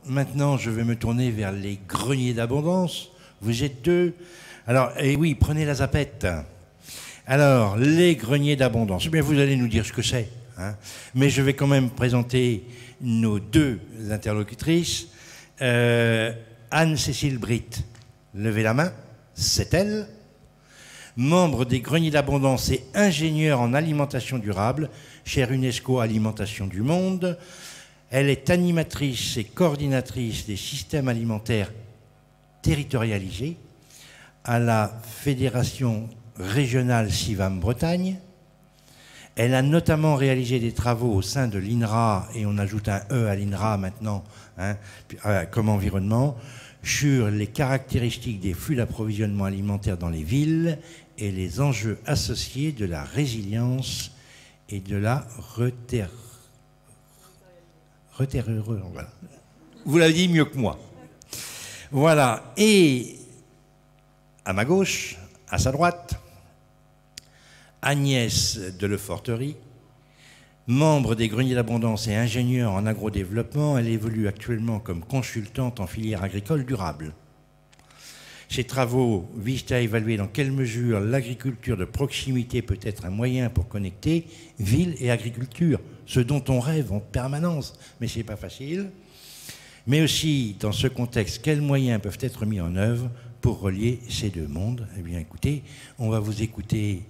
maintenant, je vais me tourner vers les greniers d'abondance. Vous êtes deux. Alors, et oui, prenez la zapette. Alors, les greniers d'abondance. Eh bien, vous allez nous dire ce que c'est. Hein. Mais je vais quand même présenter nos deux interlocutrices. Anne-Cécile Britt, levez la main, c'est elle. Membre des greniers d'abondance et ingénieure en alimentation durable, chez UNESCO Alimentation du Monde. Elle est animatrice et coordinatrice des systèmes alimentaires territorialisés à la Fédération régionale CIVAM Bretagne. Elle a notamment réalisé des travaux au sein de l'INRA, et on ajoute un E à l'INRA maintenant, hein, comme environnement, sur les caractéristiques des flux d'approvisionnement alimentaire dans les villes et les enjeux associés de la résilience et de la voilà. Vous l'avez dit mieux que moi. Voilà. Et à ma gauche, à sa droite, Agnès de Leforterie, membre des greniers d'abondance et ingénieure en agrodéveloppement. Elle évolue actuellement comme consultante en filière agricole durable. Ses travaux visent à évaluer dans quelle mesure l'agriculture de proximité peut être un moyen pour connecter ville et agriculture, ce dont on rêve en permanence, mais ce n'est pas facile. Mais aussi, dans ce contexte, quels moyens peuvent être mis en œuvre pour relier ces deux mondes. Eh bien, écoutez, on va vous écouter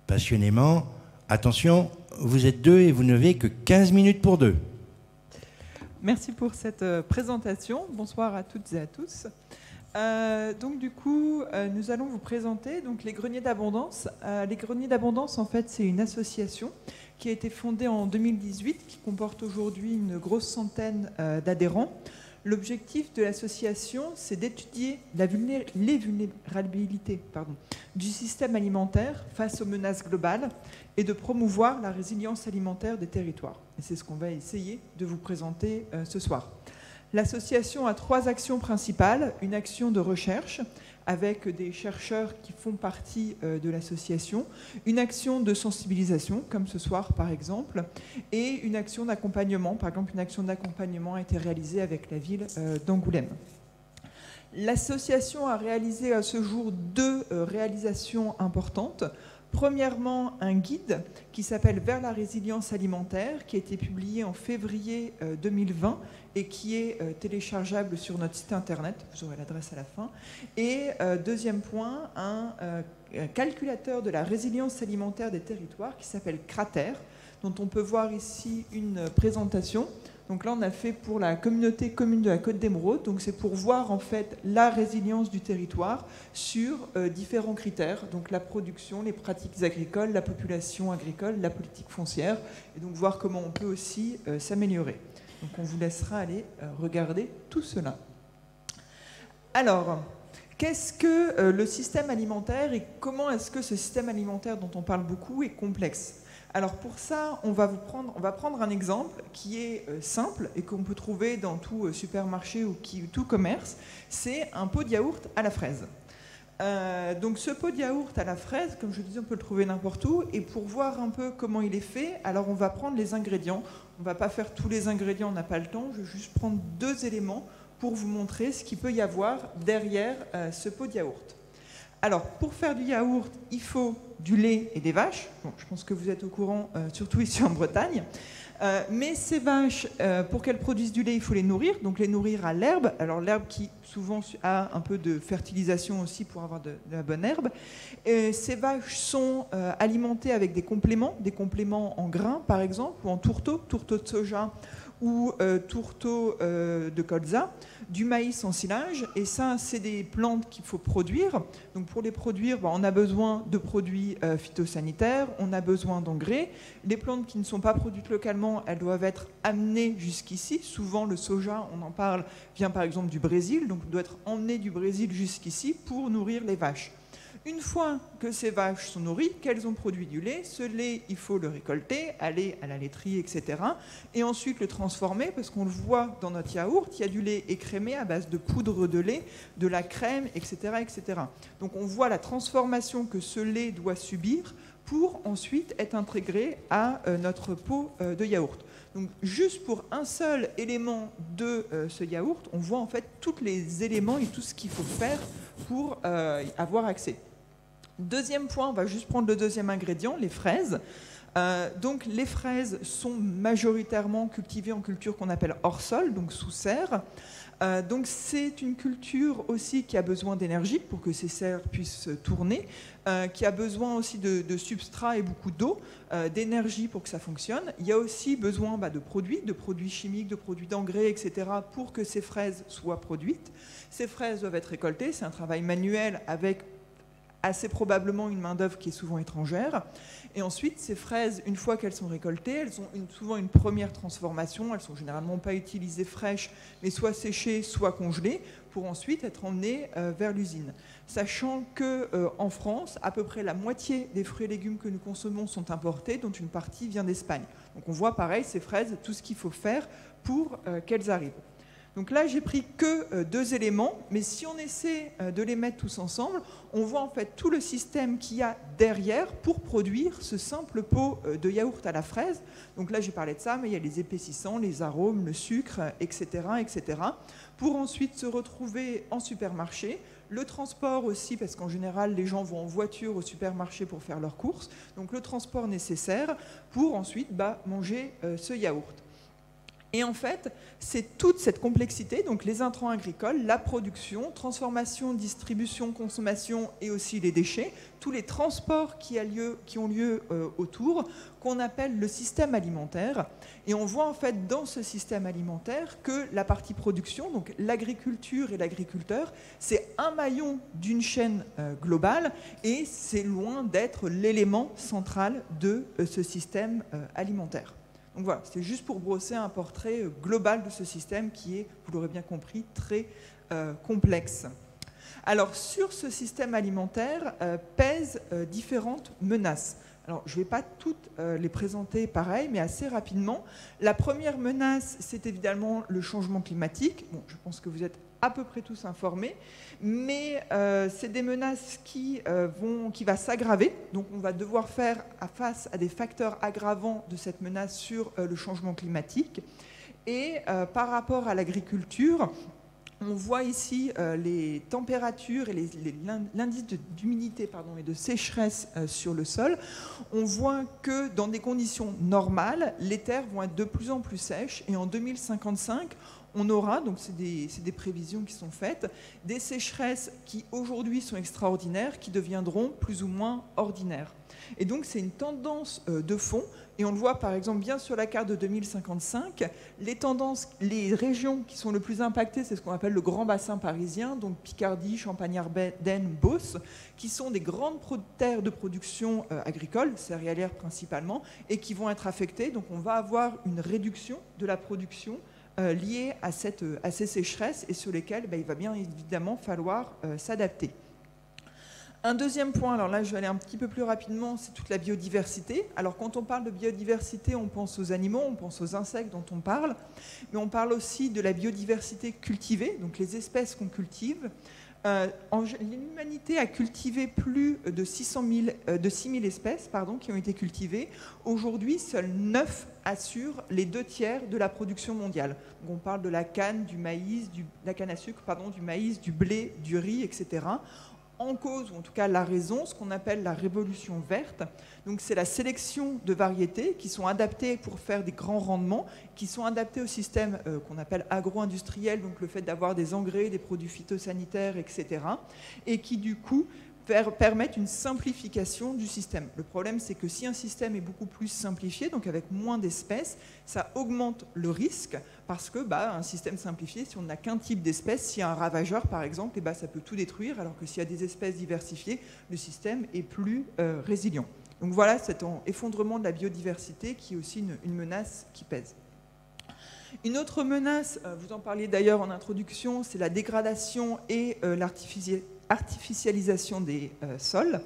passionnément. Attention, vous êtes deux et vous n'avez que 15 minutes pour deux. Merci pour cette présentation. Bonsoir à toutes et à tous. Donc du coup, nous allons vous présenter donc, les greniers d'abondance. Les greniers d'abondance, en fait, c'est une association qui a été fondée en 2018, qui comporte aujourd'hui une grosse centaine d'adhérents. L'objectif de l'association, c'est d'étudier les vulnérabilités du système alimentaire face aux menaces globales et de promouvoir la résilience alimentaire des territoires. Et c'est ce qu'on va essayer de vous présenter ce soir. L'association a 3 actions principales. Une action de recherche avec des chercheurs qui font partie de l'association, une action de sensibilisation, comme ce soir par exemple, et une action d'accompagnement. Par exemple, une action d'accompagnement a été réalisée avec la ville d'Angoulême. L'association a réalisé à ce jour 2 réalisations importantes. Premièrement, un guide qui s'appelle « Vers la résilience alimentaire » qui a été publié en février 2020 et qui est téléchargeable sur notre site internet. Vous aurez l'adresse à la fin. Et deuxième point, un calculateur de la résilience alimentaire des territoires qui s'appelle Cratère, dont on peut voir ici une présentation. Donc là, on a fait pour la communauté commune de la Côte d'Émeraude. Donc c'est pour voir en fait la résilience du territoire sur différents critères. Donc la production, les pratiques agricoles, la population agricole, la politique foncière. Et donc voir comment on peut aussi s'améliorer. Donc on vous laissera aller regarder tout cela. Alors, qu'est-ce que le système alimentaire et comment est-ce que ce système alimentaire dont on parle beaucoup est complexe ? Alors pour ça, on va prendre un exemple qui est simple et qu'on peut trouver dans tout supermarché ou tout commerce. C'est un pot de yaourt à la fraise. Donc ce pot de yaourt à la fraise, comme je disais, on peut le trouver n'importe où. Et pour voir un peu comment il est fait, alors on va prendre les ingrédients. On ne va pas faire tous les ingrédients, on n'a pas le temps. Je vais juste prendre 2 éléments pour vous montrer ce qu'il peut y avoir derrière ce pot de yaourt. Alors, pour faire du yaourt, il faut du lait et des vaches. Bon, je pense que vous êtes au courant, surtout ici en Bretagne. Mais ces vaches, pour qu'elles produisent du lait, il faut les nourrir. Donc, les nourrir à l'herbe. Alors, l'herbe qui, souvent, a un peu de fertilisation aussi pour avoir de la bonne herbe. Et ces vaches sont alimentées avec des compléments en grains, par exemple, ou en tourteaux de soja ou tourteaux de colza, du maïs en silage. Et ça, c'est des plantes qu'il faut produire. Donc pour les produire, on a besoin de produits phytosanitaires, on a besoin d'engrais. Les plantes qui ne sont pas produites localement, elles doivent être amenées jusqu'ici. Souvent, le soja, on en parle, vient par exemple du Brésil, donc doit être emmené du Brésil jusqu'ici pour nourrir les vaches. Une fois que ces vaches sont nourries, qu'elles ont produit du lait, ce lait, il faut le récolter, aller à la laiterie, etc. Et ensuite le transformer, parce qu'on le voit dans notre yaourt, il y a du lait écrémé à base de poudre de lait, de la crème, etc., etc. Donc on voit la transformation que ce lait doit subir pour ensuite être intégré à notre pot de yaourt. Donc juste pour un seul élément de ce yaourt, on voit en fait tous les éléments et tout ce qu'il faut faire pour avoir accès. Deuxième point, on va juste prendre le deuxième ingrédient, les fraises. Donc les fraises sont majoritairement cultivées en culture qu'on appelle hors sol, donc sous serre. Donc c'est une culture aussi qui a besoin d'énergie pour que ces serres puissent tourner, qui a besoin aussi de substrat et beaucoup d'eau, d'énergie pour que ça fonctionne. Il y a aussi besoin de produits chimiques, de produits d'engrais, etc. pour que ces fraises soient produites. Ces fraises doivent être récoltées, c'est un travail manuel avec assez probablement une main-d'œuvre qui est souvent étrangère. Et ensuite, ces fraises, une fois qu'elles sont récoltées, elles ont souvent une première transformation. Elles ne sont généralement pas utilisées fraîches, mais soit séchées, soit congelées, pour ensuite être emmenées vers l'usine. Sachant qu'en France, à peu près la moitié des fruits et légumes que nous consommons sont importés, dont une partie vient d'Espagne. Donc on voit pareil, ces fraises, tout ce qu'il faut faire pour qu'elles arrivent. Donc là, j'ai pris que deux éléments, mais si on essaie de les mettre tous ensemble, on voit en fait tout le système qu'il y a derrière pour produire ce simple pot de yaourt à la fraise. Donc là, j'ai parlé de ça, mais il y a les épaississants, les arômes, le sucre, etc., etc., pour ensuite se retrouver en supermarché. Le transport aussi, parce qu'en général, les gens vont en voiture au supermarché pour faire leurs courses. Donc le transport nécessaire pour ensuite manger ce yaourt. Et en fait, c'est toute cette complexité, donc les intrants agricoles, la production, transformation, distribution, consommation et aussi les déchets, tous les transports qui ont lieu autour, qu'on appelle le système alimentaire. Et on voit en fait dans ce système alimentaire que la partie production, donc l'agriculture et l'agriculteur, c'est un maillon d'une chaîne globale et c'est loin d'être l'élément central de ce système alimentaire. Donc voilà, c'était juste pour brosser un portrait global de ce système qui est, vous l'aurez bien compris, très complexe. Alors, sur ce système alimentaire pèsent différentes menaces. Alors, je ne vais pas toutes les présenter pareil, mais assez rapidement. La première menace, c'est évidemment le changement climatique. Bon, je pense que vous êtes à peu près tous informés, mais c'est des menaces qui va s'aggraver. Donc on va devoir faire face à des facteurs aggravants de cette menace sur le changement climatique. Et par rapport à l'agriculture, on voit ici les températures et l'indice d'humidité et de sécheresse sur le sol. On voit que dans des conditions normales, les terres vont être de plus en plus sèches et en 2055, on aura, donc c'est des prévisions qui sont faites, des sécheresses qui aujourd'hui sont extraordinaires, qui deviendront plus ou moins ordinaires. Et donc c'est une tendance de fond, et on le voit par exemple bien sur la carte de 2055, les régions qui sont le plus impactées, c'est ce qu'on appelle le grand bassin parisien, donc Picardie, Champagne-Ardenne, Beauce, qui sont des grandes terres de production agricole, céréalière principalement, et qui vont être affectées. Donc on va avoir une réduction de la production liées à ces sécheresses et sur lesquelles il va bien évidemment falloir s'adapter. Un deuxième point, alors là je vais aller un petit peu plus rapidement, c'est toute la biodiversité. Alors quand on parle de biodiversité, on pense aux animaux, on pense aux insectes dont on parle, mais on parle aussi de la biodiversité cultivée, donc les espèces qu'on cultive. L'humanité a cultivé plus de 6 000 espèces qui ont été cultivées. Aujourd'hui, seuls 9 assurent les 2/3 de la production mondiale. Donc on parle de la canne, du maïs, la canne à sucre, du maïs, du blé, du riz, etc. En cause, ou en tout cas la raison, ce qu'on appelle la révolution verte. Donc c'est la sélection de variétés qui sont adaptées pour faire des grands rendements, qui sont adaptées au système qu'on appelle agro-industriel, donc le fait d'avoir des engrais, des produits phytosanitaires, etc. Et qui du coup permettent une simplification du système. Le problème, c'est que si un système est beaucoup plus simplifié, donc avec moins d'espèces, ça augmente le risque parce que un système simplifié, si on n'a qu'un type d'espèce, s'il y a un ravageur par exemple, ça peut tout détruire, alors que s'il y a des espèces diversifiées, le système est plus résilient. Donc voilà cet effondrement de la biodiversité qui est aussi une menace qui pèse. Une autre menace, vous en parliez d'ailleurs en introduction, c'est la dégradation et l'artificialisation des sols.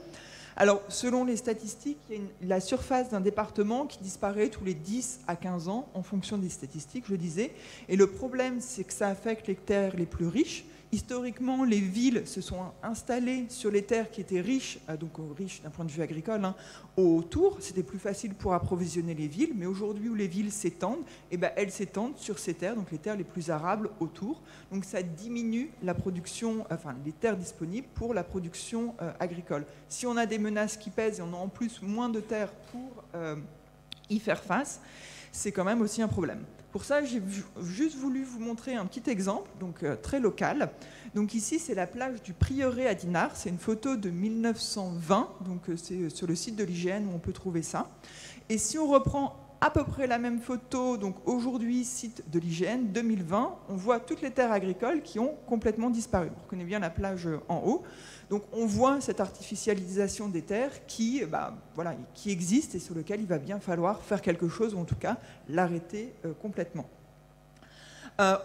Alors, selon les statistiques, il y a la surface d'un département qui disparaît tous les 10 à 15 ans en fonction des statistiques, je disais. Et le problème, c'est que ça affecte les terres les plus riches, Historiquement, les villes se sont installées sur les terres qui étaient riches, donc riches d'un point de vue agricole, hein, autour. C'était plus facile pour approvisionner les villes, mais aujourd'hui où les villes s'étendent, eh ben, elles s'étendent sur ces terres, donc les terres les plus arables autour. Donc ça diminue la production, enfin les terres disponibles pour la production agricole. Si on a des menaces qui pèsent et on a en plus moins de terres pour y faire face, c'est quand même aussi un problème. Pour ça, j'ai juste voulu vous montrer un petit exemple, donc très local. Donc ici, c'est la plage du Prieuré à Dinard. C'est une photo de 1920, donc c'est sur le site de l'IGN où on peut trouver ça. Et si on reprend à peu près la même photo, donc aujourd'hui, site de l'IGN, 2020, on voit toutes les terres agricoles qui ont complètement disparu. On reconnaît bien la plage en haut. Donc on voit cette artificialisation des terres qui, voilà, qui existe et sur lequel il va bien falloir faire quelque chose, ou en tout cas l'arrêter complètement.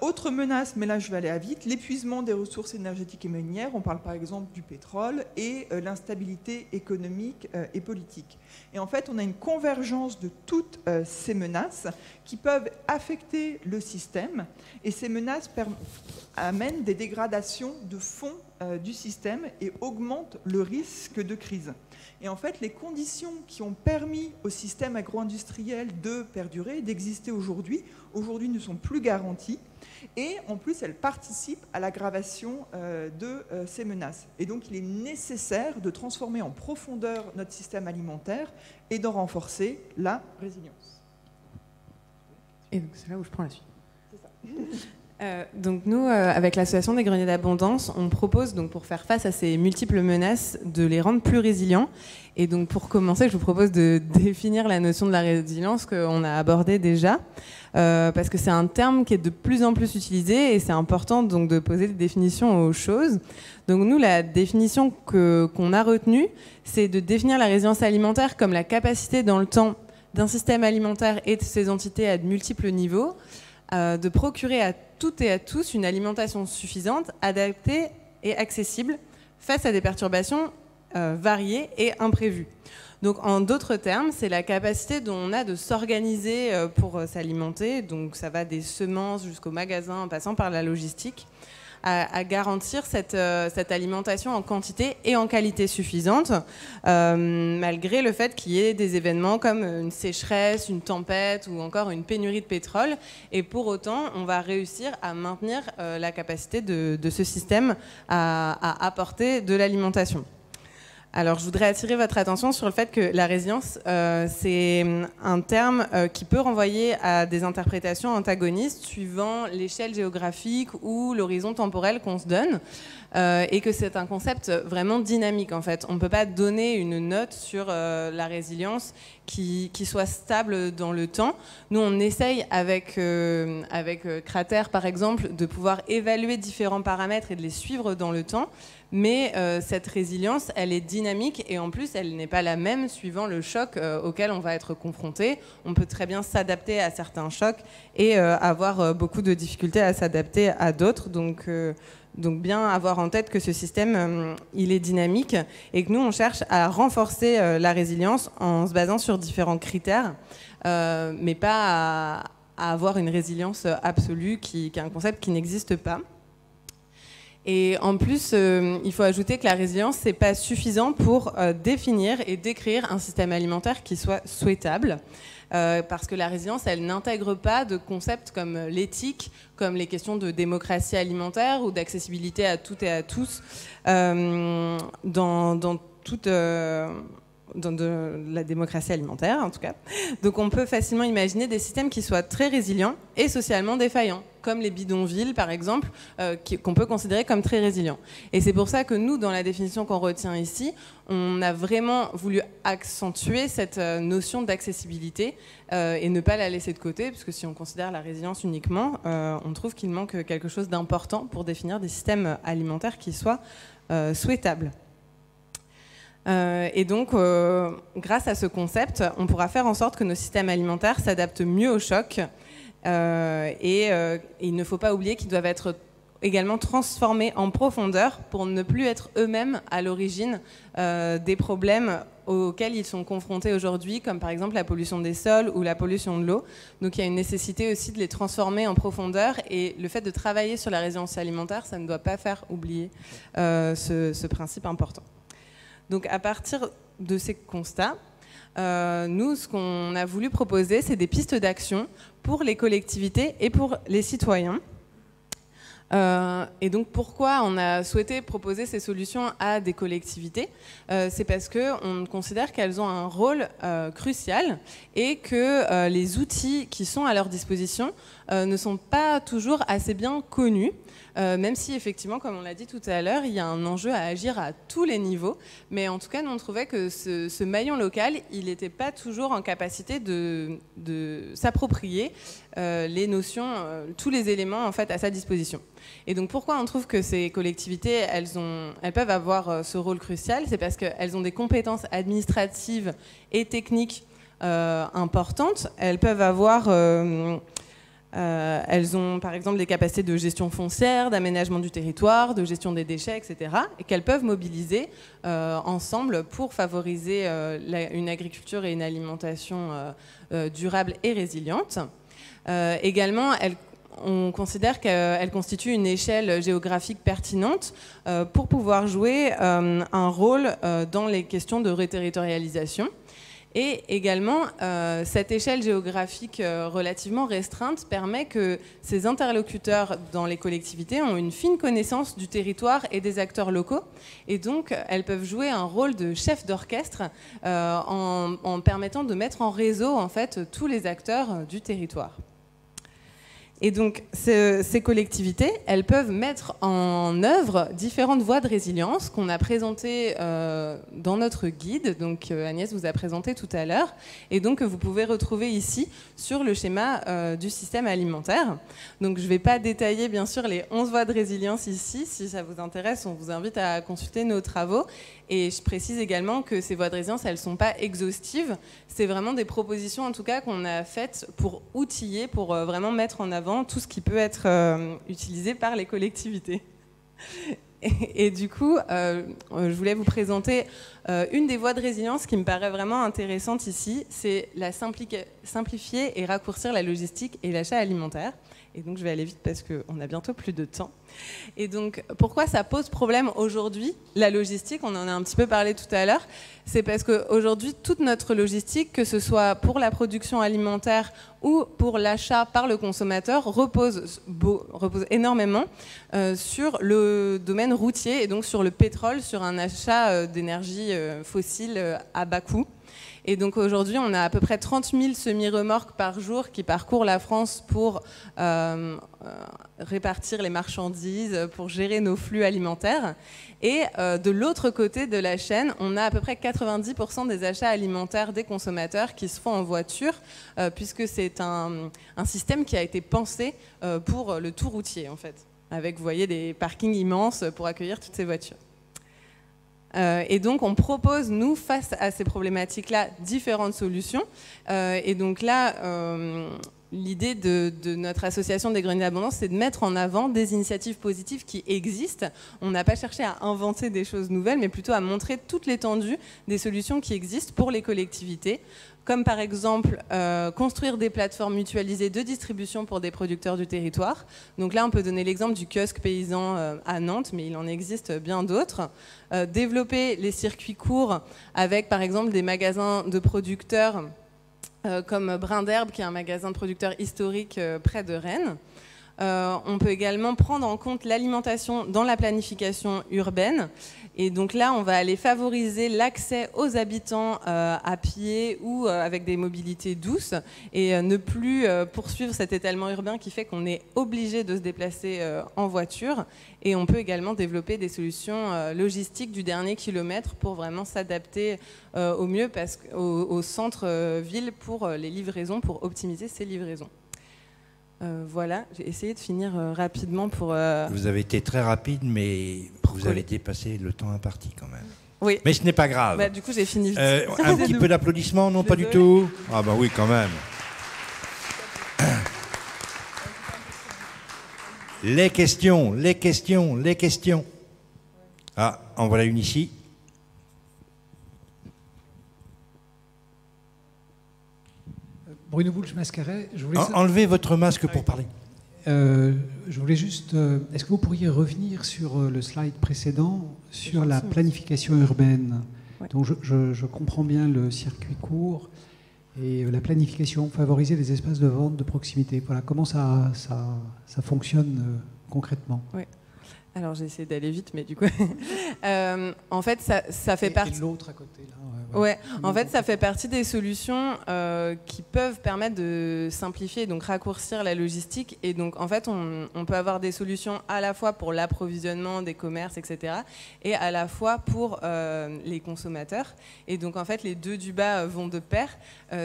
Autre menace, mais là je vais aller à vite, l'épuisement des ressources énergétiques et minières. On parle par exemple du pétrole et l'instabilité économique et politique. Et en fait, on a une convergence de toutes ces menaces qui peuvent affecter le système. Et ces menaces amènent des dégradations de fond du système et augmentent le risque de crise. Et en fait, les conditions qui ont permis au système agro-industriel de perdurer, d'exister aujourd'hui ne sont plus garanties. Et en plus, elles participent à l'aggravation de ces menaces. Et donc, il est nécessaire de transformer en profondeur notre système alimentaire et d'en renforcer la résilience. Et donc, c'est là où je prends la suite. C'est ça. Donc nous, avec l'association des greniers d'abondance, on propose, donc, pour faire face à ces multiples menaces, de les rendre plus résilients. Et donc pour commencer, je vous propose de définir la notion de la résilience qu'on a abordée déjà, parce que c'est un terme qui est de plus en plus utilisé et c'est important donc de poser des définitions aux choses. Donc nous, la définition qu'on a retenue, c'est de définir la résilience alimentaire comme la capacité dans le temps d'un système alimentaire et de ses entités à de multiples niveaux, de procurer à toutes et à tous une alimentation suffisante, adaptée et accessible face à des perturbations variées et imprévues. Donc en d'autres termes, c'est la capacité dont on a de s'organiser pour s'alimenter, donc ça va des semences jusqu'au magasin en passant par la logistique, à garantir cette alimentation en quantité et en qualité suffisante, malgré le fait qu'il y ait des événements comme une sécheresse, une tempête ou encore une pénurie de pétrole. Et pour autant, on va réussir à maintenir la capacité de ce système à apporter de l'alimentation. Alors, je voudrais attirer votre attention sur le fait que la résilience, c'est un terme qui peut renvoyer à des interprétations antagonistes suivant l'échelle géographique ou l'horizon temporel qu'on se donne, et que c'est un concept vraiment dynamique, en fait. On ne peut pas donner une note sur la résilience qui soit stable dans le temps. Nous, on essaye avec Cratère, par exemple, de pouvoir évaluer différents paramètres et de les suivre dans le temps. Mais cette résilience, elle est dynamique et en plus, elle n'est pas la même suivant le choc auquel on va être confronté. On peut très bien s'adapter à certains chocs et avoir beaucoup de difficultés à s'adapter à d'autres. Donc bien avoir en tête que ce système, il est dynamique et que nous, on cherche à renforcer la résilience en se basant sur différents critères, mais pas à avoir une résilience absolue qui est un concept qui n'existe pas. Et en plus, il faut ajouter que la résilience, c'est pas suffisant pour définir et décrire un système alimentaire qui soit souhaitable. Parce que la résilience, elle n'intègre pas de concepts comme l'éthique, comme les questions de démocratie alimentaire ou d'accessibilité à toutes et à tous dans la démocratie alimentaire, en tout cas. Donc on peut facilement imaginer des systèmes qui soient très résilients et socialement défaillants, comme les bidonvilles, par exemple, qu'on peut considérer comme très résilients. Et c'est pour ça que nous, dans la définition qu'on retient ici, on a vraiment voulu accentuer cette notion d'accessibilité et ne pas la laisser de côté, parce que si on considère la résilience uniquement, on trouve qu'il manque quelque chose d'important pour définir des systèmes alimentaires qui soient souhaitables. Et donc, grâce à ce concept, on pourra faire en sorte que nos systèmes alimentaires s'adaptent mieux aux chocs. Et il ne faut pas oublier qu'ils doivent être également transformés en profondeur pour ne plus être eux-mêmes à l'origine des problèmes auxquels ils sont confrontés aujourd'hui, comme par exemple la pollution des sols ou la pollution de l'eau. Donc il y a une nécessité aussi de les transformer en profondeur, et le fait de travailler sur la résilience alimentaire, ça ne doit pas faire oublier ce principe important. Donc à partir de ces constats, nous, ce qu'on a voulu proposer, c'est des pistes d'action pour les collectivités et pour les citoyens. Et donc pourquoi on a souhaité proposer ces solutions à des collectivités, c'est parce qu'on considère qu'elles ont un rôle crucial et que les outils qui sont à leur disposition ne sont pas toujours assez bien connus. Même si effectivement, comme on l'a dit tout à l'heure, il y a un enjeu à agir à tous les niveaux, mais en tout cas, nous on trouvait que ce maillon local, il n'était pas toujours en capacité de s'approprier les notions, tous les éléments en fait à sa disposition. Et donc pourquoi on trouve que ces collectivités, elles peuvent avoir ce rôle crucial, c'est parce qu'elles ont des compétences administratives et techniques importantes. Elles peuvent avoir elles ont par exemple des capacités de gestion foncière, d'aménagement du territoire, de gestion des déchets, etc. et qu'elles peuvent mobiliser ensemble pour favoriser une agriculture et une alimentation durable et résiliente. Également, on considère qu'elle constitue une échelle géographique pertinente pour pouvoir jouer un rôle dans les questions de reterritorialisation. Et également, cette échelle géographique relativement restreinte permet que ces interlocuteurs dans les collectivités ont une fine connaissance du territoire et des acteurs locaux. Et donc, elles peuvent jouer un rôle de chef d'orchestre en permettant de mettre en réseau en fait, tous les acteurs du territoire. Et donc, ces collectivités, elles peuvent mettre en œuvre différentes voies de résilience qu'on a présentées dans notre guide. Donc, Agnès vous a présenté tout à l'heure. Et donc, vous pouvez retrouver ici sur le schéma du système alimentaire. Donc, je ne vais pas détailler, bien sûr, les 11 voies de résilience ici. Si ça vous intéresse, on vous invite à consulter nos travaux. Et je précise également que ces voies de résilience, elles ne sont pas exhaustives. C'est vraiment des propositions, en tout cas, qu'on a faites pour outiller, pour vraiment mettre en avant tout ce qui peut être utilisé par les collectivités. Et du coup, je voulais vous présenter une des voies de résilience qui me paraît vraiment intéressante ici, c'est la simplifier et raccourcir la logistique et l'achat alimentaire. Et donc, je vais aller vite parce qu'on a bientôt plus de temps. Et donc, pourquoi ça pose problème aujourd'hui, la logistique? On en a un petit peu parlé tout à l'heure. C'est parce qu'aujourd'hui, toute notre logistique, que ce soit pour la production alimentaire ou pour l'achat par le consommateur, repose énormément sur le domaine routier et donc sur le pétrole, sur un achat d'énergie fossile à bas coût. Et donc aujourd'hui, on a à peu près 30 000 semi-remorques par jour qui parcourent la France pour répartir les marchandises, pour gérer nos flux alimentaires. Et de l'autre côté de la chaîne, on a à peu près 90% des achats alimentaires des consommateurs qui se font en voiture, puisque c'est un système qui a été pensé pour le tout routier, en fait, avec, vous voyez, des parkings immenses pour accueillir toutes ces voitures. Et donc, on propose, nous, face à ces problématiques-là, différentes solutions. Et donc là, l'idée de notre association des Greniers d'Abondance, c'est de mettre en avant des initiatives positives qui existent. On n'a pas cherché à inventer des choses nouvelles, mais plutôt à montrer toute l'étendue des solutions qui existent pour les collectivités, comme par exemple construire des plateformes mutualisées de distribution pour des producteurs du territoire. Donc là, on peut donner l'exemple du kiosque paysan à Nantes, mais il en existe bien d'autres. Développer les circuits courts avec, par exemple, des magasins de producteurs comme Brin d'Herbe, qui est un magasin de producteurs historique près de Rennes. On peut également prendre en compte l'alimentation dans la planification urbaine. Et donc là, on va aller favoriser l'accès aux habitants à pied ou avec des mobilités douces et ne plus poursuivre cet étalement urbain qui fait qu'on est obligé de se déplacer en voiture. Et on peut également développer des solutions logistiques du dernier kilomètre pour vraiment s'adapter au mieux au centre-ville pour les livraisons, pour optimiser ces livraisons. Voilà, j'ai essayé de finir rapidement pour... Vous avez été très rapide, mais vous avez dépassé le temps imparti quand même. Oui. Mais ce n'est pas grave. Bah, du coup, j'ai fini vite. Un petit peu d'applaudissements, non, pas du tout? Ah bah oui, quand même. Les questions. Ah, en voilà une ici. Bruno Boulch-Mascaret. Enlevez votre masque pour parler. Je voulais juste... Est-ce que vous pourriez revenir sur le slide précédent, sur la planification urbaine? Ouais. Donc je comprends bien le circuit court et la planification, favoriser les espaces de vente de proximité. Voilà, comment ça fonctionne concrètement? Oui. Alors j'ai essayé d'aller vite, mais du coup, en fait, ça fait partie. Et l'autre à côté là. Ouais. En fait, ça fait partie des solutions qui peuvent permettre de simplifier, donc raccourcir la logistique. Et donc, en fait, on peut avoir des solutions à la fois pour l'approvisionnement des commerces, etc., et à la fois pour les consommateurs. Et donc, en fait, les deux du bas vont de pair.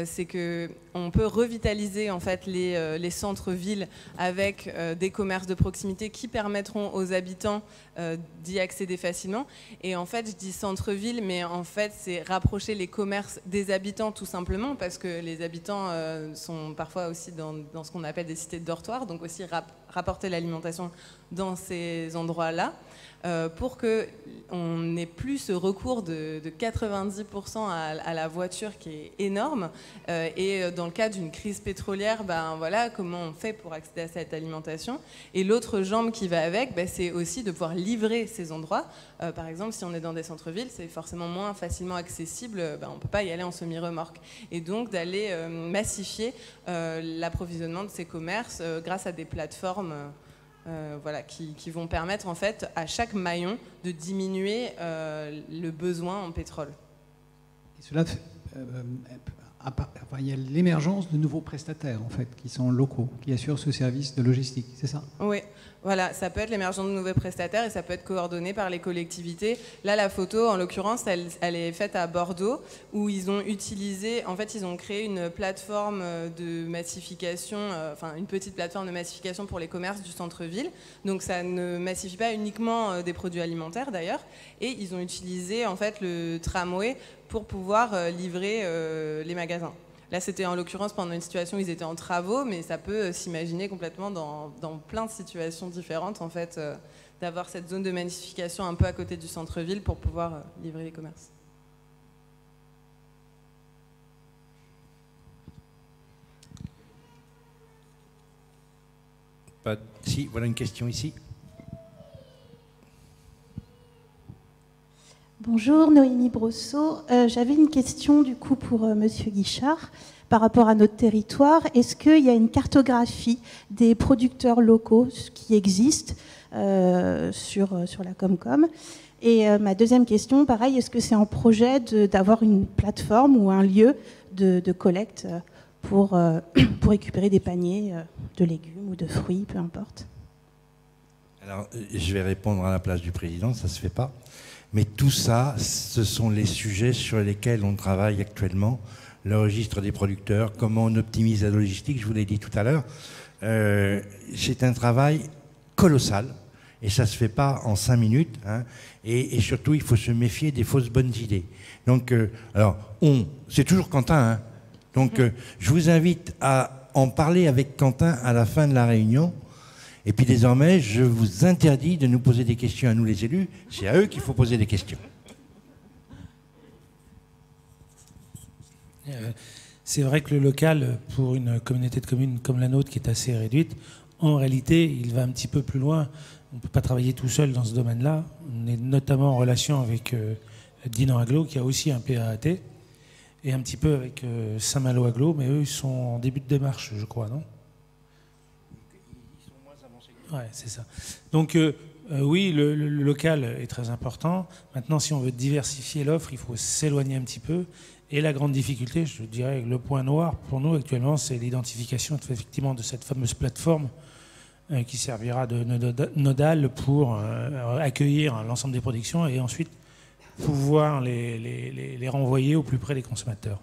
C'est que on peut revitaliser en fait les centres-villes avec des commerces de proximité qui permettront aux habitants d'y accéder facilement. Et en fait, je dis centre-ville, mais en fait, c'est rapprocher les commerces des habitants tout simplement, parce que les habitants sont parfois aussi dans ce qu'on appelle des cités de dortoirs, donc aussi rapporter l'alimentation dans ces endroits-là. Pour qu'on n'ait plus ce recours de 90% à la voiture qui est énorme. Et dans le cas d'une crise pétrolière, ben voilà, comment on fait pour accéder à cette alimentation. Et l'autre jambe qui va avec, ben, c'est aussi de pouvoir livrer ces endroits. Par exemple, si on est dans des centres-villes, c'est forcément moins facilement accessible. Ben, on ne peut pas y aller en semi-remorque. Et donc d'aller massifier l'approvisionnement de ces commerces grâce à des plateformes voilà, qui vont permettre en fait à chaque maillon de diminuer le besoin en pétrole. Et cela, il y a l'émergence de nouveaux prestataires en fait, qui sont locaux, qui assurent ce service de logistique, c'est ça? Oui, voilà, ça peut être l'émergence de nouveaux prestataires et ça peut être coordonné par les collectivités. Là, la photo, en l'occurrence, elle est faite à Bordeaux, où ils ont utilisé, en fait, ils ont créé une plateforme de massification, enfin une petite plateforme de massification pour les commerces du centre-ville. Donc ça ne massifie pas uniquement des produits alimentaires d'ailleurs, et ils ont utilisé en fait le tramway pour pouvoir livrer les magasins. Là, c'était en l'occurrence pendant une situation où ils étaient en travaux, mais ça peut s'imaginer complètement dans plein de situations différentes, en fait, d'avoir cette zone de massification un peu à côté du centre-ville pour pouvoir livrer les commerces. Si, voilà une question ici. Bonjour, Noémie Brosseau. J'avais une question du coup pour Monsieur Guichard par rapport à notre territoire. Est-ce qu'il y a une cartographie des producteurs locaux qui existent sur la Comcom? Et ma deuxième question, pareil, est-ce que c'est en projet d'avoir une plateforme ou un lieu de collecte pour récupérer des paniers de légumes ou de fruits, peu importe? Alors, je vais répondre à la place du président, ça ne se fait pas. Mais tout ça, ce sont les sujets sur lesquels on travaille actuellement. Le registre des producteurs, comment on optimise la logistique, je vous l'ai dit tout à l'heure. C'est un travail colossal et ça ne se fait pas en 5 minutes. Hein, et surtout, il faut se méfier des fausses bonnes idées. Donc, c'est toujours Quentin. Hein, donc, je vous invite à en parler avec Quentin à la fin de la réunion. Et puis désormais, je vous interdis de nous poser des questions à nous les élus. C'est à eux qu'il faut poser des questions. C'est vrai que le local, pour une communauté de communes comme la nôtre qui est assez réduite, en réalité, il va un petit peu plus loin. On ne peut pas travailler tout seul dans ce domaine-là. On est notamment en relation avec Dinan Aglo, qui a aussi un PAAT, et un petit peu avec Saint-Malo Aglo, mais eux, ils sont en début de démarche, je crois, non ? Ouais, c'est ça. Donc, oui, le local est très important. Maintenant, si on veut diversifier l'offre, il faut s'éloigner un petit peu. Et la grande difficulté, je dirais, le point noir pour nous actuellement, c'est l'identification effectivement de cette fameuse plateforme qui servira de nodal pour accueillir l'ensemble des productions et ensuite pouvoir les renvoyer au plus près des consommateurs.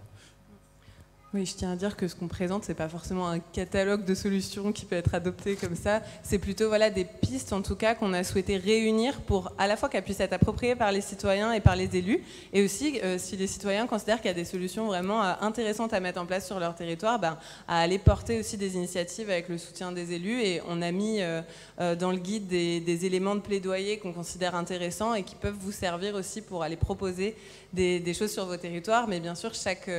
Oui, je tiens à dire que ce qu'on présente, c'est pas forcément un catalogue de solutions qui peut être adopté comme ça. C'est plutôt voilà, des pistes, en tout cas, qu'on a souhaité réunir pour à la fois qu'elles puissent être appropriées par les citoyens et par les élus. Et aussi, si les citoyens considèrent qu'il y a des solutions vraiment intéressantes à mettre en place sur leur territoire, à aller porter aussi des initiatives avec le soutien des élus. Et on a mis dans le guide des éléments de plaidoyer qu'on considère intéressants et qui peuvent vous servir aussi pour aller proposer des choses sur vos territoires. Mais bien sûr, chaque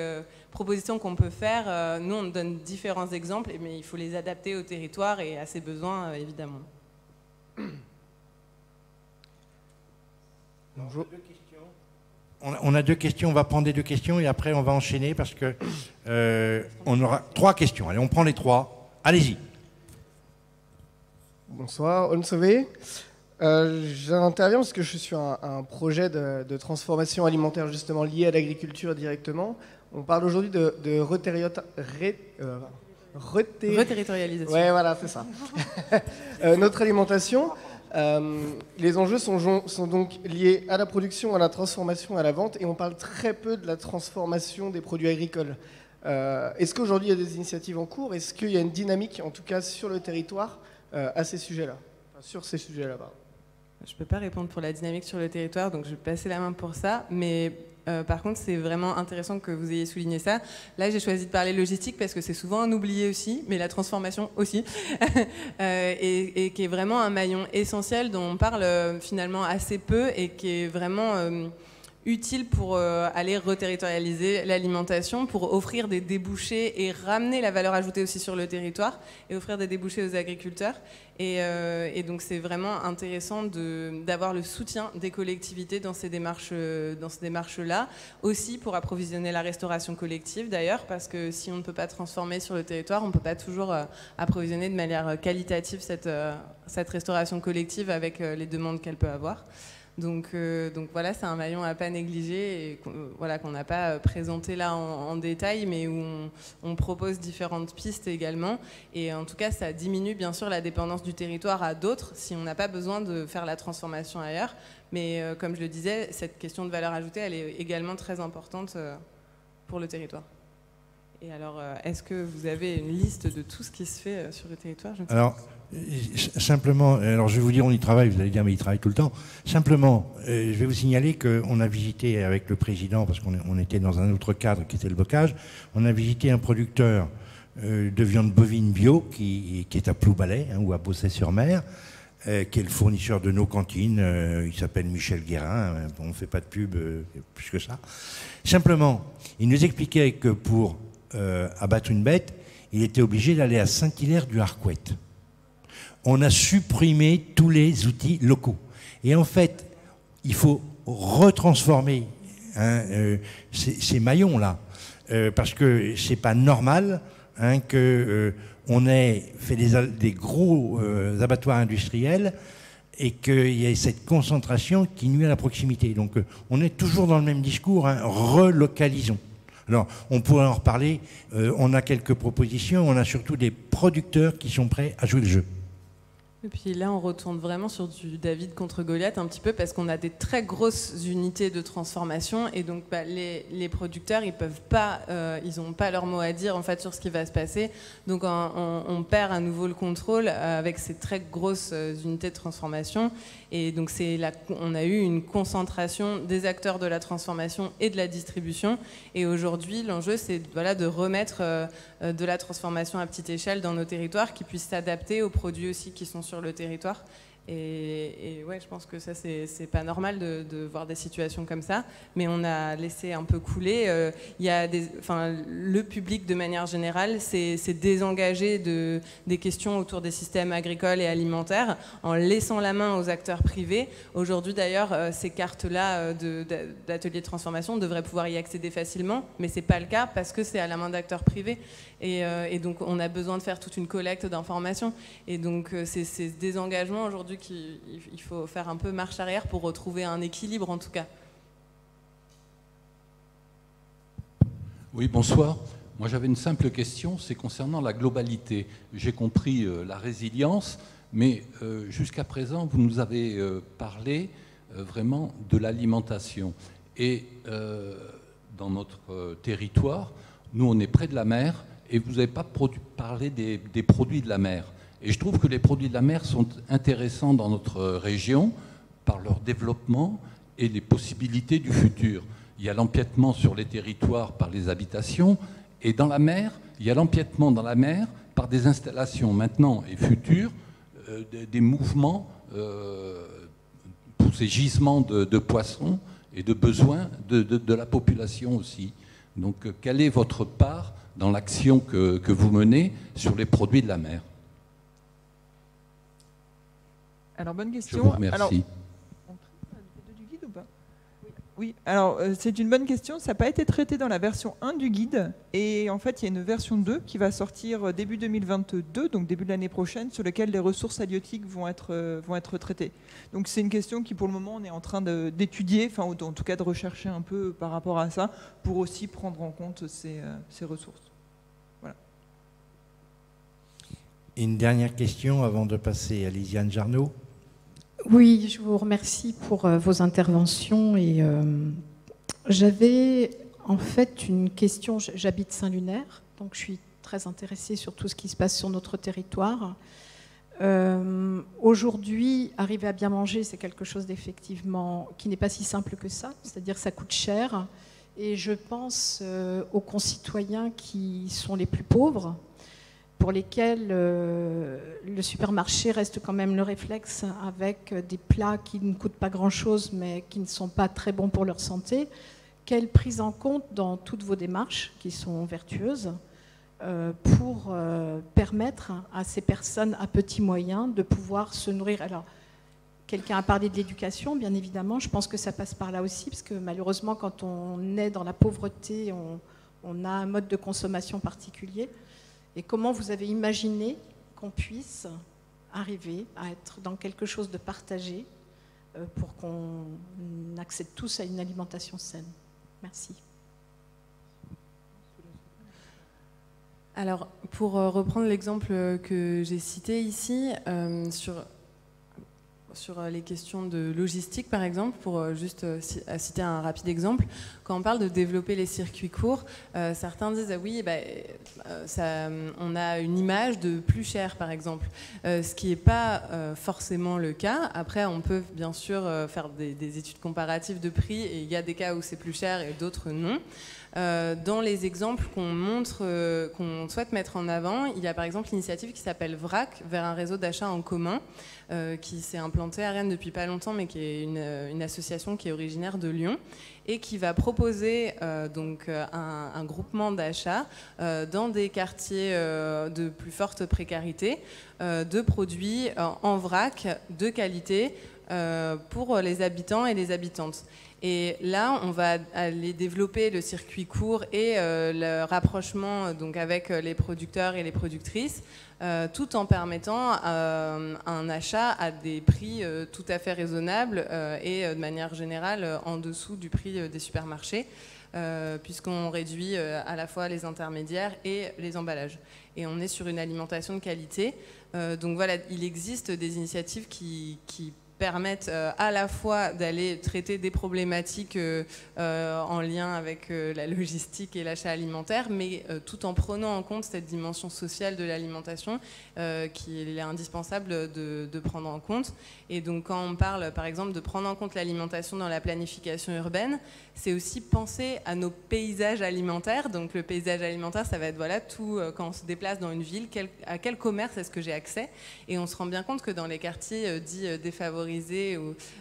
proposition qu'on peut peut faire. Nous, on donne différents exemples, mais il faut les adapter au territoire et à ses besoins, évidemment. Bonjour. On a 2 questions, on va prendre les 2 questions et après on va enchaîner parce que on aura 3 questions. Allez, on prend les 3. Allez-y. Bonsoir, Onsové. J'interviens parce que je suis sur un projet de transformation alimentaire justement lié à l'agriculture directement. On parle aujourd'hui de reterritorialisation. Ouais, voilà, c'est ça. Notre alimentation. Les enjeux sont donc liés à la production, à la transformation, à la vente, et on parle très peu de la transformation des produits agricoles. Est-ce qu'aujourd'hui il y a des initiatives en cours? Est-ce qu'il y a une dynamique, en tout cas sur le territoire, à ces sujets-là, enfin, sur ces sujets-là? Je ne peux pas répondre pour la dynamique sur le territoire, donc je vais passer la main pour ça. Mais par contre, c'est vraiment intéressant que vous ayez souligné ça. Là, j'ai choisi de parler logistique parce que c'est souvent un oublié aussi, mais la transformation aussi, et qui est vraiment un maillon essentiel dont on parle finalement assez peu et qui est vraiment utile pour aller reterritorialiser l'alimentation, pour offrir des débouchés et ramener la valeur ajoutée aussi sur le territoire et offrir des débouchés aux agriculteurs. Et donc c'est vraiment intéressant d'avoir le soutien des collectivités dans ces démarches-là, aussi pour approvisionner la restauration collective d'ailleurs, parce que si on ne peut pas transformer sur le territoire, on ne peut pas toujours approvisionner de manière qualitative cette restauration collective avec les demandes qu'elle peut avoir. Donc voilà, c'est un maillon à pas négliger et voilà, qu'on n'a pas présenté là en détail, mais où on propose différentes pistes également. Et en tout cas, ça diminue bien sûr la dépendance du territoire à d'autres si on n'a pas besoin de faire la transformation ailleurs. Mais comme je le disais, cette question de valeur ajoutée, elle est également très importante pour le territoire. Et alors, est-ce que vous avez une liste de tout ce qui se fait sur le territoire? Alors, simplement, alors je vais vous dire, on y travaille, vous allez dire, mais il travaille tout le temps. Simplement, je vais vous signaler qu'on a visité avec le président, parce qu'on était dans un autre cadre qui était le bocage, on a visité un producteur de viande bovine bio qui est à Ploubalay, ou à Beaussais-sur-Mer, qui est le fournisseur de nos cantines. Il s'appelle Michel Guérin, on ne fait pas de pub plus que ça. Simplement, il nous expliquait que pour abattre une bête, il était obligé d'aller à Saint-Hilaire-du-Harcouët. On a supprimé tous les outils locaux. Et en fait, il faut retransformer ces maillons-là, parce que c'est pas normal qu'on ait fait des gros abattoirs industriels et qu'il y ait cette concentration qui nuit à la proximité. Donc on est toujours dans le même discours, relocalisons. Alors, on pourrait en reparler, on a quelques propositions, on a surtout des producteurs qui sont prêts à jouer le jeu. Et puis là, on retourne vraiment sur du David contre Goliath un petit peu parce qu'on a des très grosses unités de transformation et donc les producteurs, ils peuvent pas, ils n'ont pas leur mot à dire en fait sur ce qui va se passer. Donc on perd à nouveau le contrôle avec ces très grosses unités de transformation. Et donc on a eu une concentration des acteurs de la transformation et de la distribution. Et aujourd'hui, l'enjeu, c'est de remettre de la transformation à petite échelle dans nos territoires qui puissent s'adapter aux produits aussi qui sont sur le territoire. Et ouais, je pense que ça, c'est pas normal de voir des situations comme ça, mais on a laissé un peu couler. Il y a le public, de manière générale, s'est désengagé des questions autour des systèmes agricoles et alimentaires en laissant la main aux acteurs privés. Aujourd'hui, d'ailleurs, ces cartes-là d'ateliers de transformation devraient pouvoir y accéder facilement, mais c'est pas le cas parce que c'est à la main d'acteurs privés. Et donc, on a besoin de faire toute une collecte d'informations. Et donc, c'est ce désengagement aujourd'hui qu'il faut faire un peu marche arrière pour retrouver un équilibre, en tout cas. Oui, bonsoir. Moi, j'avais une simple question, c'est concernant la globalité. J'ai compris la résilience, mais jusqu'à présent, vous nous avez parlé vraiment de l'alimentation. Et dans notre territoire, nous, on est près de la mer, et vous n'avez pas parlé des produits de la mer. Et je trouve que les produits de la mer sont intéressants dans notre région par leur développement et les possibilités du futur. Il y a l'empiètement sur les territoires par les habitations, et dans la mer, il y a l'empiètement dans la mer par des installations maintenant et futures, des mouvements pour ces gisements de poissons et de besoins de la population aussi. Donc, quelle est votre part dans l'action que vous menez sur les produits de la mer? Alors, bonne question. Je vous remercie. Alors, du guide ou pas? Oui, alors c'est une bonne question. Ça n'a pas été traité dans la version 1 du guide. Et en fait, il y a une version 2 qui va sortir début 2022, donc début de l'année prochaine, sur laquelle les ressources halieutiques vont être traitées. Donc c'est une question qui, pour le moment, on est en train d'étudier, enfin, en tout cas de rechercher un peu par rapport à ça, pour aussi prendre en compte ces ressources. Voilà. Une dernière question avant de passer à Lisiane Jarnot. Oui, je vous remercie pour vos interventions. Et j'avais en fait une question. J'habite Saint-Lunaire, donc je suis très intéressée sur tout ce qui se passe sur notre territoire. Aujourd'hui, arriver à bien manger, c'est quelque chose d'effectivement qui n'est pas si simple que ça. C'est-à-dire que ça coûte cher. Et je pense aux concitoyens qui sont les plus pauvres, pour lesquels le supermarché reste quand même le réflexe, avec des plats qui ne coûtent pas grand-chose mais qui ne sont pas très bons pour leur santé. Quelle prise en compte dans toutes vos démarches, qui sont vertueuses, pour permettre à ces personnes à petits moyens de pouvoir se nourrir? Alors, quelqu'un a parlé de l'éducation, bien évidemment, je pense que ça passe par là aussi, parce que malheureusement, quand on est dans la pauvreté, on a un mode de consommation particulier. Et comment vous avez imaginé qu'on puisse arriver à être dans quelque chose de partagé pour qu'on accède tous à une alimentation saine? Merci. Alors, pour reprendre l'exemple que j'ai cité ici, sur les questions de logistique, par exemple, pour juste citer un rapide exemple, quand on parle de développer les circuits courts, certains disent ah oui, on a une image de plus cher, par exemple, ce qui n'est pas forcément le cas. Après, on peut bien sûr faire des études comparatives de prix, et il y a des cas où c'est plus cher et d'autres non. Dans les exemples qu'on souhaite mettre en avant, il y a par exemple l'initiative qui s'appelle VRAC, vers un réseau d'achat en commun, qui s'est implantée à Rennes depuis pas longtemps, mais qui est une association qui est originaire de Lyon et qui va proposer un groupement d'achat dans des quartiers de plus forte précarité de produits en vrac de qualité pour les habitants et les habitantes. Et là, on va aller développer le circuit court et le rapprochement donc, avec les producteurs et les productrices, tout en permettant un achat à des prix tout à fait raisonnables et de manière générale en dessous du prix des supermarchés, puisqu'on réduit à la fois les intermédiaires et les emballages. Et on est sur une alimentation de qualité. Donc voilà, il existe des initiatives qui permettent à la fois d'aller traiter des problématiques en lien avec la logistique et l'achat alimentaire, mais tout en prenant en compte cette dimension sociale de l'alimentation qu'il est indispensable de prendre en compte. Et donc quand on parle par exemple de prendre en compte l'alimentation dans la planification urbaine, c'est aussi penser à nos paysages alimentaires. Donc le paysage alimentaire, ça va être voilà, tout quand on se déplace dans une ville, à quel commerce est-ce que j'ai accès? Et on se rend bien compte que dans les quartiers dits défavorisés,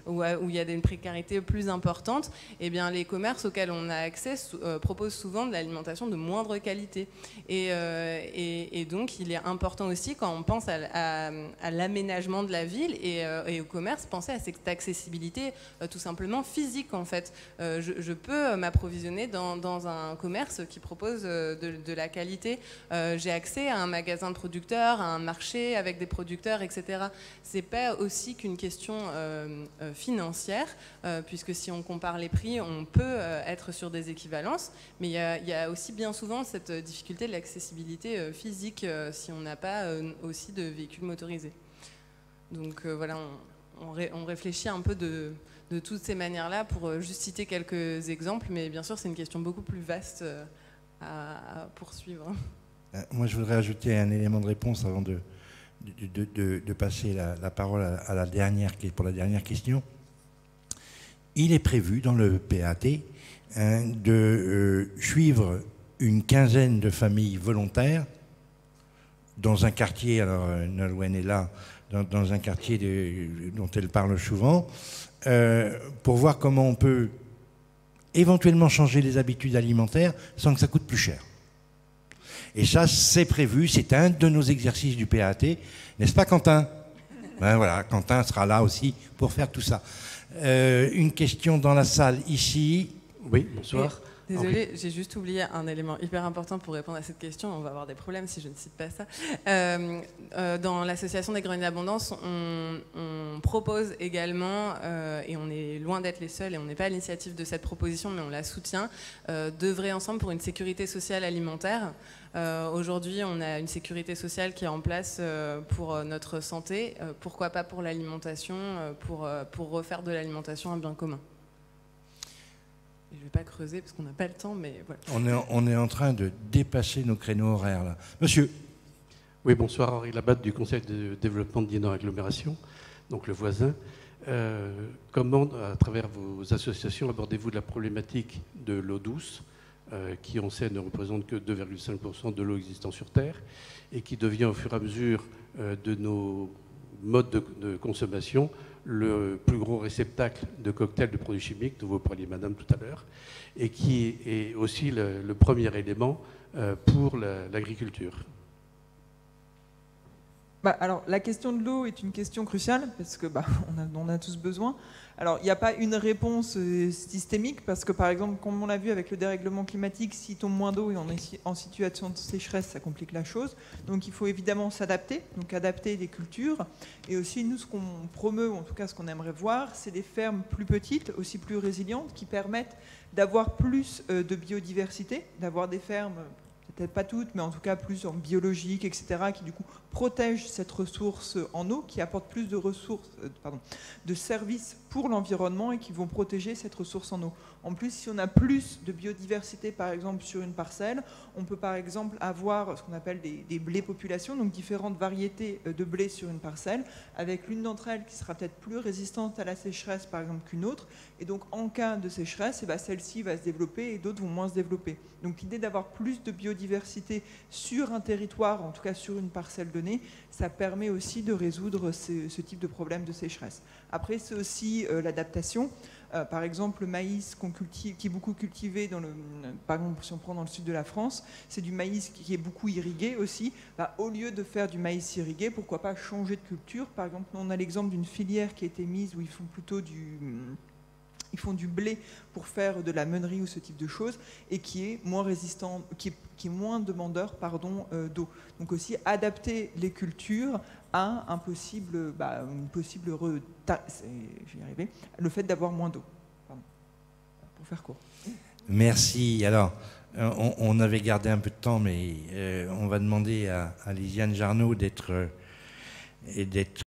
où il y a une précarité plus importante, eh bien, les commerces auxquels on a accès proposent souvent de l'alimentation de moindre qualité. Et donc, il est important aussi, quand on pense à l'aménagement de la ville et au commerce, penser à cette accessibilité tout simplement physique, en fait. Je peux m'approvisionner dans un commerce qui propose de la qualité. J'ai accès à un magasin de producteurs, à un marché avec des producteurs, etc. C'est pas aussi qu'une question financière, puisque si on compare les prix, on peut être sur des équivalences, mais il y a aussi bien souvent cette difficulté de l'accessibilité physique si on n'a pas aussi de véhicules motorisés. Donc voilà, on réfléchit un peu de toutes ces manières-là pour juste citer quelques exemples, mais bien sûr c'est une question beaucoup plus vaste à poursuivre. Moi je voudrais ajouter un élément de réponse avant de passer la parole pour la dernière question. Il est prévu dans le PAT de suivre une quinzaine de familles volontaires dans un quartier, alors Nolwenn est là, dans un quartier dont elle parle souvent, pour voir comment on peut éventuellement changer les habitudes alimentaires sans que ça coûte plus cher. Et ça, c'est prévu, c'est un de nos exercices du PAT, n'est-ce pas Quentin? Ben voilà, Quentin sera là aussi pour faire tout ça. Une question dans la salle, ici. Oui, bonsoir. Désolée, j'ai juste oublié un élément hyper important pour répondre à cette question. On va avoir des problèmes si je ne cite pas ça. Dans l'association des Greniers d'Abondance, on propose également, et on est loin d'être les seuls, et on n'est pas à l'initiative de cette proposition, mais on la soutient, d'œuvrer ensemble pour une sécurité sociale alimentaire. Aujourd'hui, on a une sécurité sociale qui est en place pour notre santé. Pourquoi pas pour l'alimentation, pour refaire de l'alimentation un bien commun. Je ne vais pas creuser parce qu'on n'a pas le temps, mais voilà. On est en train de dépasser nos créneaux horaires, là. Monsieur. Oui, bonsoir, Henri Labatte du Conseil de développement de Dinant Agglomération, donc le voisin. Comment, à travers vos associations, abordez-vous la problématique de l'eau douce, qui, on sait, ne représente que 2,5% de l'eau existant sur Terre, et qui devient au fur et à mesure de nos modes de consommation le plus gros réceptacle de cocktails de produits chimiques, dont vous parliez, madame, tout à l'heure, et qui est aussi le premier élément pour l'agriculture. Alors, la question de l'eau est une question cruciale, parce que on en a tous besoin. Alors, il n'y a pas une réponse systémique, parce que, par exemple, comme on l'a vu avec le dérèglement climatique, s'il tombe moins d'eau et on est en situation de sécheresse, ça complique la chose. Donc, il faut évidemment s'adapter, donc adapter les cultures. Et aussi, nous, ce qu'on promeut, ou en tout cas ce qu'on aimerait voir, c'est des fermes plus petites, aussi plus résilientes, qui permettent d'avoir plus de biodiversité, d'avoir des fermes, peut-être pas toutes, mais en tout cas plus en biologique, etc., qui du coup protègent cette ressource en eau, qui apportent plus de ressources, de services pour l'environnement et qui vont protéger cette ressource en eau. En plus, si on a plus de biodiversité, par exemple, sur une parcelle, on peut par exemple avoir ce qu'on appelle des blés populations, donc différentes variétés de blé sur une parcelle, avec l'une d'entre elles qui sera peut-être plus résistante à la sécheresse, par exemple, qu'une autre. Et donc, en cas de sécheresse, celle-ci va se développer et d'autres vont moins se développer. Donc, l'idée d'avoir plus de biodiversité sur un territoire, en tout cas sur une parcelle donnée, ça permet aussi de résoudre ce type de problème de sécheresse. Après, c'est aussi l'adaptation. Par exemple, le maïs qui est beaucoup cultivé, par exemple, si on prend dans le sud de la France, c'est du maïs qui est beaucoup irrigué aussi. Au lieu de faire du maïs irrigué, pourquoi pas changer de culture? Par exemple, on a l'exemple d'une filière qui a été mise où ils font plutôt ils font du blé pour faire de la meunerie ou ce type de choses, et qui est moins résistant, qui est moins demandeur d'eau. Donc aussi adapter les cultures à un possible, le fait d'avoir moins d'eau. Pour faire court. Merci. Alors, on avait gardé un peu de temps, mais on va demander à Lisiane Jarnaud d'être